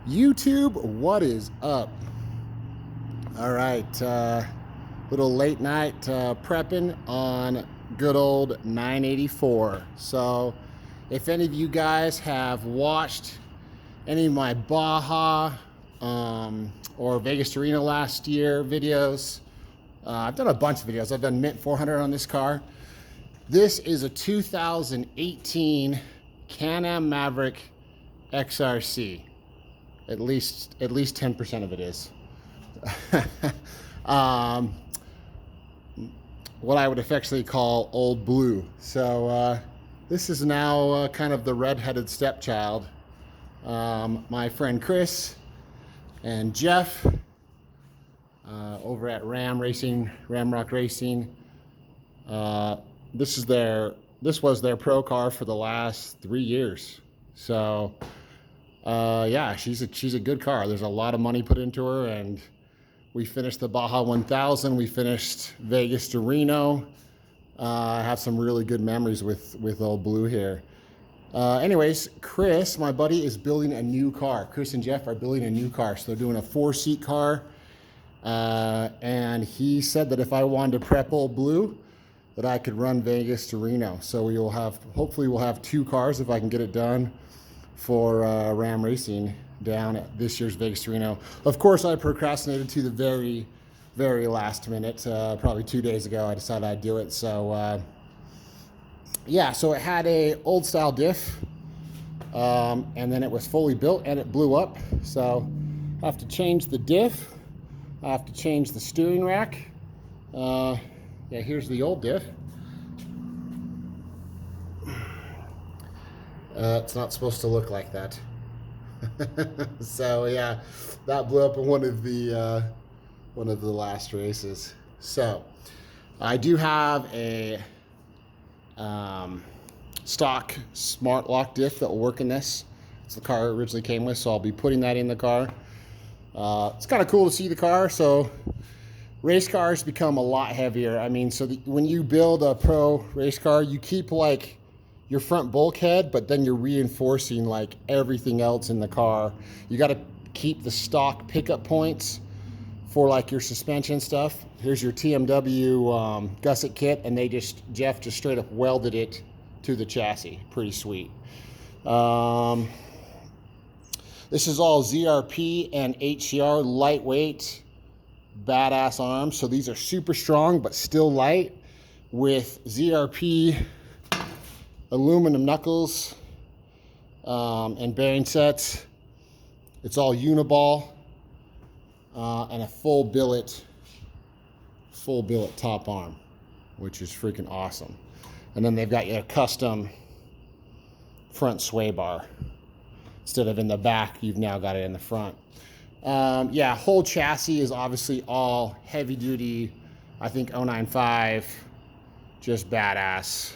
YouTube, what is up? All right, little late night prepping on good old 984. So if any of you guys have watched any of my Baja or Vegas to Reno last year videos, I've done a bunch of videos. I've done Mint 400 on this car. This is a 2018 Can-Am Maverick XRC. At least 10% of it is. What I would affectionately call old blue. So this is now kind of the redheaded stepchild. My friend Chris and Jeff over at Ramrock Racing. This was their pro car for the last 3 years. So yeah, she's a good car. There's a lot of money put into her, and we finished the Baja 1000. We finished Vegas to Reno. I have some really good memories with old blue here. Anyways, Chris, my buddy, is building a new car. Chris and Jeff are building a new car. So they're doing a 4-seat car. And he said that if I wanted to prep old blue, that I could run Vegas to Reno. So hopefully we'll have 2 cars if I can get it done for Ram Racing down at this year's Vegas to Reno. Of course, I procrastinated to the very, very last minute. Probably 2 days ago, I decided I'd do it. So yeah, so it had a old style diff, and then it was fully built and it blew up. So I have to change the diff. I have to change the steering rack. Yeah, here's the old diff. It's not supposed to look like that. So yeah, that blew up in one of the last races. So I do have a stock smart lock diff that will work in this. It's the car it originally came with, so I'll be putting that in the car. It's kind of cool to see the car. So race cars become a lot heavier. I mean, so when you build a pro race car, you keep like your front bulkhead, but then you're reinforcing like everything else in the car. You got to keep the stock pickup points for like your suspension stuff. Here's your TMW gusset kit, and Jeff just straight up welded it to the chassis. Pretty sweet. This is all ZRP and HCR lightweight, badass arms. So these are super strong, but still light, with ZRP aluminum knuckles and bearing sets. It's all uniball and a full billet top arm, which is freaking awesome. And then they've got your custom front sway bar. Instead of in the back, you've now got it in the front. Yeah, whole chassis is obviously all heavy duty. I think 095, just badass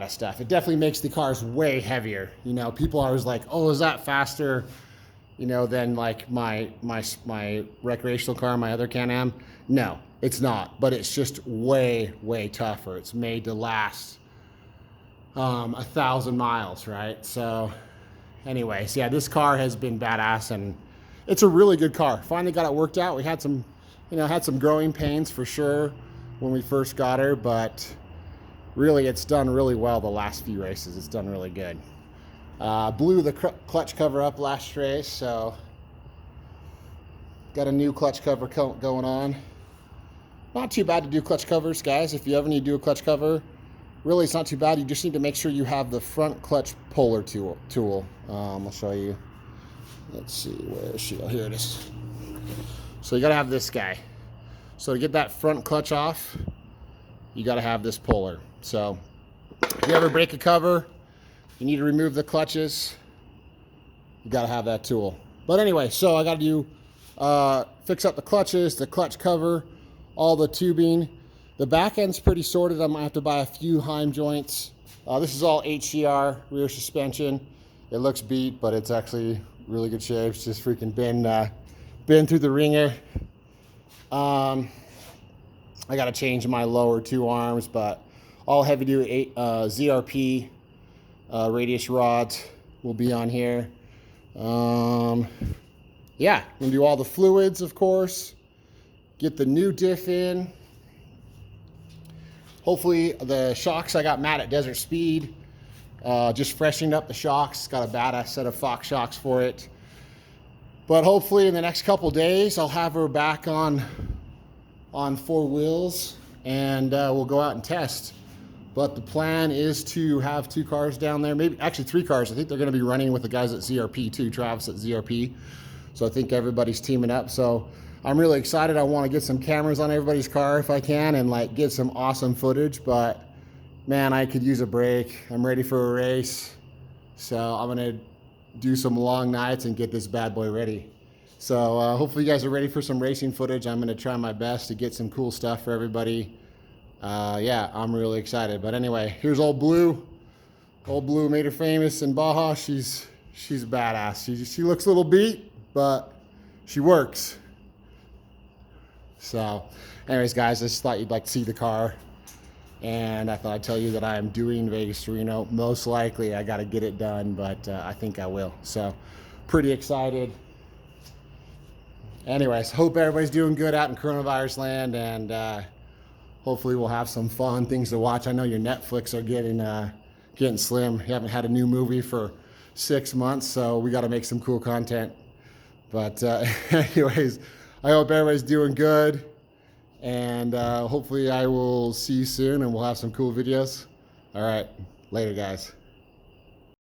stuff. It definitely makes the cars way heavier. You know, people are always like, oh, is that faster, you know, than like my recreational car, my other Can-Am? No, it's not, but it's just way tougher. It's made to last 1,000 miles, right? So anyways, yeah, this car has been badass, and it's a really good car. Finally got it worked out. We had some growing pains for sure when we first got her, but really, it's done really well the last few races. It's done really good. Blew the clutch cover up last race, so got a new clutch cover going on. Not too bad to do clutch covers, guys. If you ever need to do a clutch cover, really, it's not too bad. You just need to make sure you have the front clutch puller tool. I'll show you. Let's see, where is she? Oh, here it is. So you got to have this guy. So to get that front clutch off, you got to have this puller. So if you ever break a cover, you need to remove the clutches, you got to have that tool. But anyway, so I got to fix up the clutches, the clutch cover, all the tubing. The back end's pretty sorted. I might have to buy a few Heim joints. This is all HCR rear suspension. It looks beat, but it's actually really good shape. It's just freaking been through the ringer. I got to change my lower 2 arms, but all heavy duty ZRP radius rods will be on here. Yeah, I'm gonna do all the fluids, of course. Get the new diff in. Hopefully the shocks I got Matt at Desert Speed. Just freshening up the shocks. Got a badass set of Fox shocks for it. But hopefully in the next couple days, I'll have her back on 4 wheels, and we'll go out and test. But the plan is to have 2 cars down there, maybe actually 3 cars. I think they're going to be running with the guys at ZRP too, Travis at ZRP. So I think everybody's teaming up. So I'm really excited. I want to get some cameras on everybody's car if I can, and like get some awesome footage. But man, I could use a break. I'm ready for a race. So I'm going to do some long nights and get this bad boy ready. So hopefully you guys are ready for some racing footage. I'm going to try my best to get some cool stuff for everybody. Yeah, I'm really excited. But anyway, here's old Blue. Old Blue made her famous in Baja. She's badass. She looks a little beat, but she works. So anyways, guys, I just thought you'd like to see the car. And I thought I'd tell you that I'm doing Vegas to Reno. Most likely I got to get it done, but I think I will. So pretty excited. Anyways, hope everybody's doing good out in coronavirus land, and hopefully we'll have some fun things to watch. I know your Netflix are getting slim. You haven't had a new movie for 6 months, so we got to make some cool content. But anyways, I hope everybody's doing good, and hopefully I will see you soon, and we'll have some cool videos. All right, later, guys.